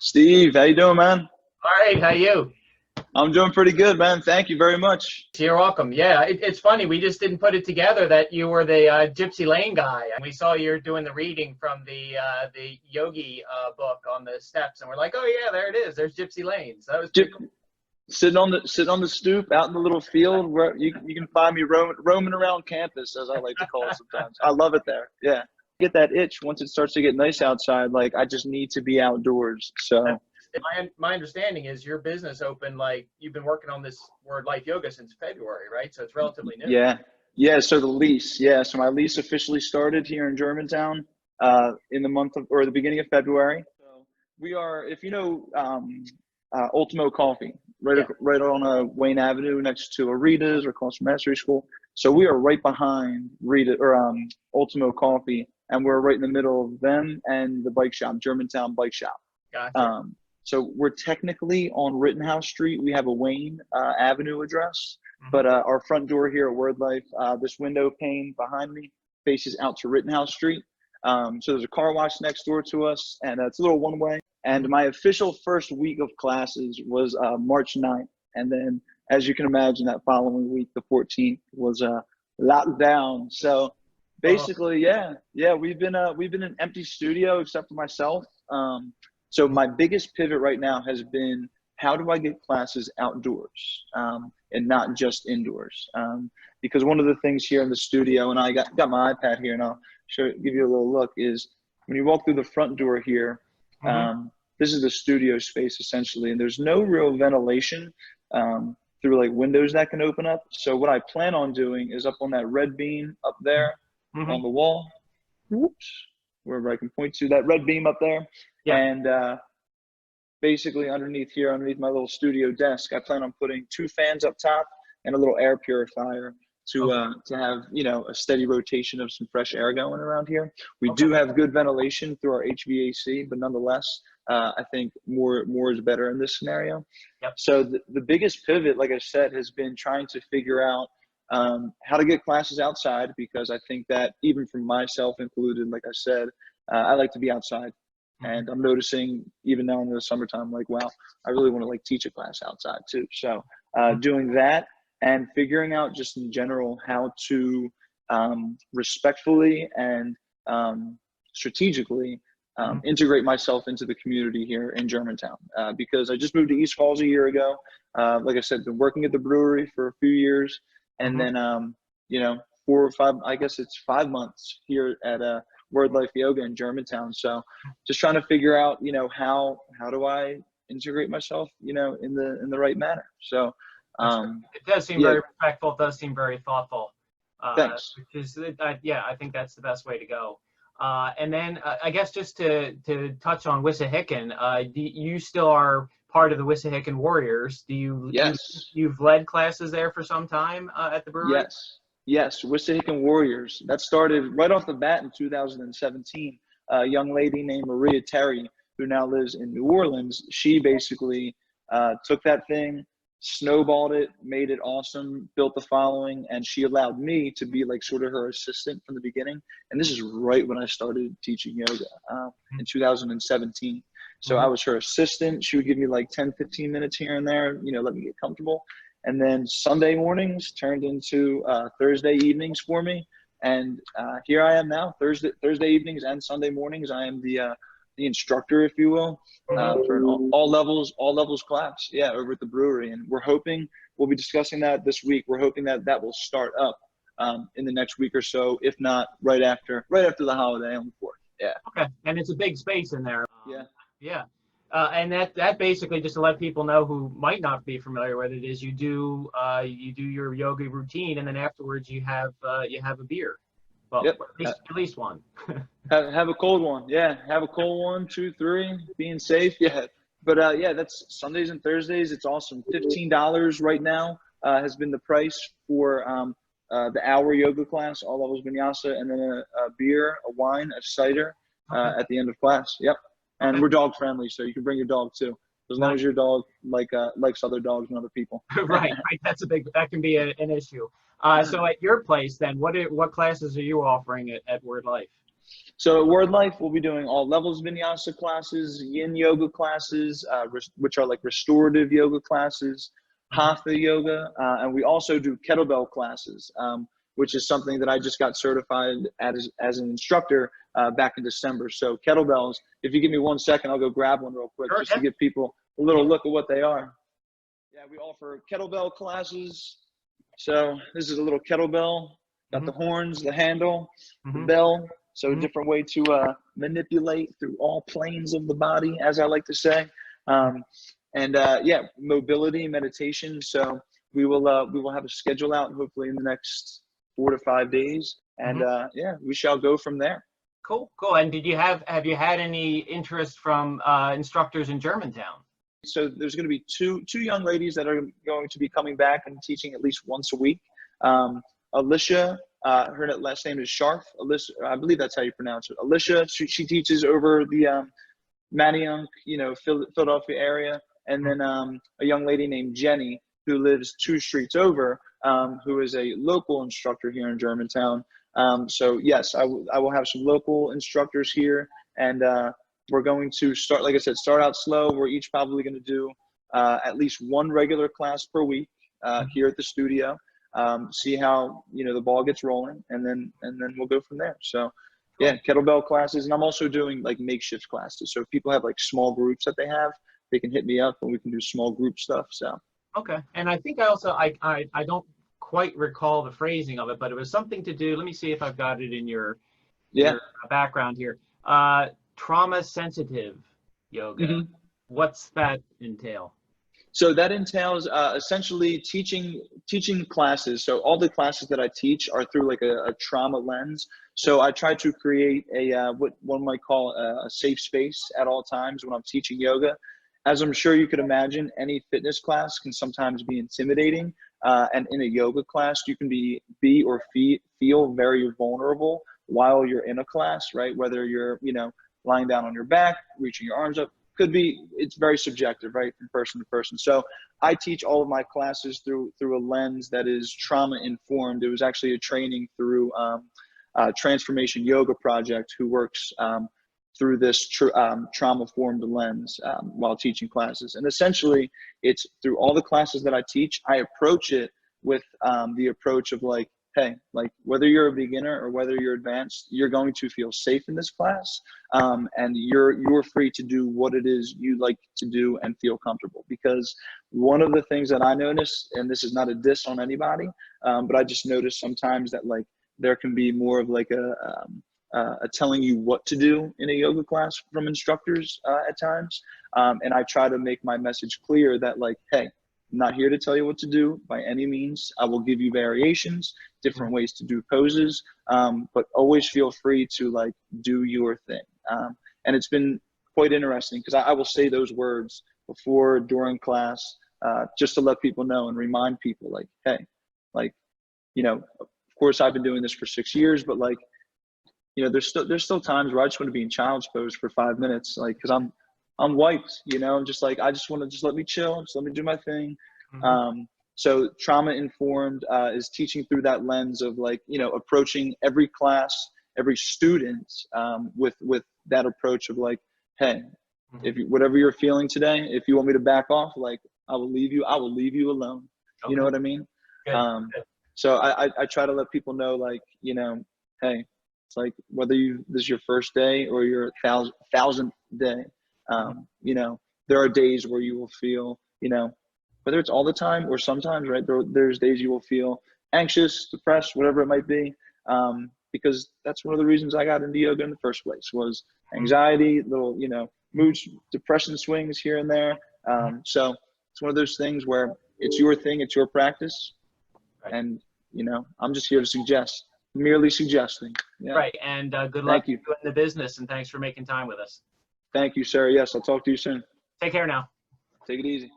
Steve, how you doing, man? All right, how you? I'm doing pretty good, man. Thank you very much. You're welcome. Yeah, it's funny. We just didn't put it together that you were the Gypsy Lane guy, and we saw you're doing the reading from the yogi book on the steps, and we're like, oh yeah, there it is. There's Gypsy Lane. So that was pretty J- cool. sitting on the stoop out in the little field where you can find me roaming around campus, as I like to call it sometimes. I love it there. Yeah, get that itch once it starts to get nice outside. Like I just need to be outdoors. So My understanding is your business opened like you've been working on this Word Life Yoga since February, right? So it's relatively new. yeah, yeah. So the lease, yeah. So my lease officially started here in Germantown in the month of or the beginning of February. So we are, if you know, Ultimo Coffee, Yeah. right on Wayne Avenue, next to Rita's or across from Mastery School. So we are right behind Rita or Ultimo Coffee, and we're right in the middle of them and the bike shop, Germantown Bike Shop. Gotcha. So we're technically on Rittenhouse Street. We have a Wayne Avenue address, Hmm. but our front door here at Word Life, this window pane behind me faces out to Rittenhouse Street. So there's a car wash next door to us, and it's a little one way. And Hmm. my official first week of classes was March 9th. And then, as you can imagine, that following week, the 14th, was locked down. So Oh, basically, yeah, we've been an empty studio except for myself. So my biggest pivot right now has been how do I get classes outdoors and not just indoors? Because one of the things here in the studio, and I got my iPad here, and I'll give you a little look, is when you walk through the front door here, hmm. this is the studio space essentially, and there's no real ventilation through like windows that can open up. So what I plan on doing is up on that red beam up there Hmm. on the wall, whoops, wherever I can point to that red beam up there, Yeah. and basically underneath here, underneath my little studio desk, I plan on putting two fans up top and a little air purifier Okay. to have a steady rotation of some fresh air going around here. We Okay. do have good ventilation through our HVAC, but nonetheless, I think more is better in this scenario. Yep. So the biggest pivot, like I said, has been trying to figure out how to get classes outside, because I think that even for myself included, like I said, I like to be outside. Hmm. And I'm noticing even now in the summertime, like, wow, I really want to like teach a class outside too. So doing that and figuring out just in general how to respectfully and strategically Hmm. integrate myself into the community here in Germantown. Because I just moved to East Falls a year ago. Like I said, been working at the brewery for a few years, and Hmm. then 4 or 5, I guess it's 5 months here at Word Life Yoga in Germantown. So just trying to figure out, how do I integrate myself, in the right manner. So That's great. um, It does seem yeah, very respectful. It does seem very thoughtful, thanks. which is, yeah, I think that's the best way to go. And then I guess just to touch on Wissahickon, you still are part of the Wissahickon Warriors. Yes, You've led classes there for some time at the brewery? yes. Wissahickon Warriors. That started right off the bat in 2017. A young lady named Maria Terry, who now lives in New Orleans, she basically took that thing, snowballed it, made it awesome, built the following, and she allowed me to be like sort of her assistant from the beginning. And this is right when I started teaching yoga in 2017. So I Mm-hmm. was her assistant. She would give me like 10, 15 minutes here and there, let me get comfortable. And then Sunday mornings turned into Thursday evenings for me. And here I am now, Thursday evenings and Sunday mornings. I am the instructor, if you will, for an Mm-hmm. all levels class. Yeah, over at the brewery, and we're hoping we'll be discussing that this week. We're hoping that will start up in the next week or so, if not right after the holiday on the 4th. Yeah, Okay, and it's a big space in there. yeah. Yeah, and that basically just to let people know who might not be familiar with it is you do your yoga routine and then afterwards you have a beer. Well, Yep. at least one. Have a cold one. Yeah, have a cold one, 2, 3, being safe. Yeah. But yeah, that's Sundays and Thursdays. It's awesome. $15 right now has been the price for the hour yoga class, all levels vinyasa, and then a beer, a wine, a cider Okay. at the end of class. Yep. And Okay. we're dog friendly, so you can bring your dog too, as long Nice. as your dog likes other dogs and other people. Right. Right. That can be an issue. So at your place then, what classes are you offering at Word Life? So at Word Life, we'll be doing all levels vinyasa classes, yin yoga classes, which are like restorative yoga classes, hatha yoga, and we also do kettlebell classes, which is something that I just got certified as an instructor back in December. So kettlebells, if you give me 1 second, I'll go grab one real quick just to give people a little look at what they are. Yeah, we offer kettlebell classes. So this is a little kettlebell, got the horns, the handle, the bell. So a different way to manipulate through all planes of the body, as I like to say. Yeah, mobility, meditation. So we will have a schedule out hopefully in the next 4 to 5 days, and yeah, we shall go from there. Cool. And have you had any interest from instructors in Germantown? So there's going to be two young ladies that are going to be coming back and teaching at least once a week. Alicia, her last name is Sharf. Alicia, I believe that's how you pronounce it. Alicia, she teaches over the Manayunk, Philadelphia area. And then a young lady named Jenny, who lives 2 streets over, who is a local instructor here in Germantown. So yes, I will have some local instructors here, and we're going to start, like I said, start out slow. We're each probably going to do at least 1 regular class per week here at the studio. See how the ball gets rolling, and then we'll go from there. So yeah, kettlebell classes, and I'm also doing like makeshift classes. So if people have like small groups that they have, they can hit me up and we can do small group stuff. So okay, and I think I don't quite recall the phrasing of it, but it was something to do. Let me see if I've got it in your background here. Trauma sensitive yoga. What's that entail? So that entails essentially teaching classes. So all the classes that I teach are through like a trauma lens. So I try to create what one might call a safe space at all times when I'm teaching yoga. As I'm sure you could imagine, any fitness class can sometimes be intimidating. And in a yoga class, you can be or feel very vulnerable while you're in a class, right? Whether you're, lying down on your back, reaching your arms up, it's very subjective, right? From person to person. So I teach all of my classes through a lens that is trauma informed. It was actually a training through Transformation Yoga Project, who works through this trauma-formed lens while teaching classes. And essentially, it's through all the classes that I teach, I approach it with the approach of like, hey, like whether you're a beginner or whether you're advanced, you're going to feel safe in this class, and you're free to do what it is you like to do and feel comfortable. Because one of the things that I notice, and this is not a diss on anybody, but I just notice sometimes that like there can be more of like a telling you what to do in a yoga class from instructors at times. And I try to make my message clear that like, hey, I'm not here to tell you what to do by any means. I will give you variations, different ways to do poses, but always feel free to like do your thing. And it's been quite interesting because I will say those words before, during class, just to let people know and remind people like, hey, like, of course I've been doing this for 6 years, but like, there's still times where I just want to be in child's pose for 5 minutes, like, because I'm wiped, I'm just like, I just want to let me chill, just let me do my thing. So trauma informed is teaching through that lens of like, approaching every class, every student with that approach of like, hey, whatever you're feeling today, if you want me to back off, like I will leave you alone. Okay. You know what I mean? Good. So I try to let people know like, hey, it's like whether this is your first day or your thousandth day, there are days where you will feel, whether it's all the time or sometimes, right, there's days you will feel anxious, depressed, whatever it might be, because that's one of the reasons I got into yoga in the first place was anxiety, little, mood, depression swings here and there. So it's one of those things where it's your thing, it's your practice, and, I'm just here to merely suggesting. Yeah. Right, and good luck in the business, and thanks for making time with us. Thank you, sir. Yes, I'll talk to you soon. Take care now. Take it easy.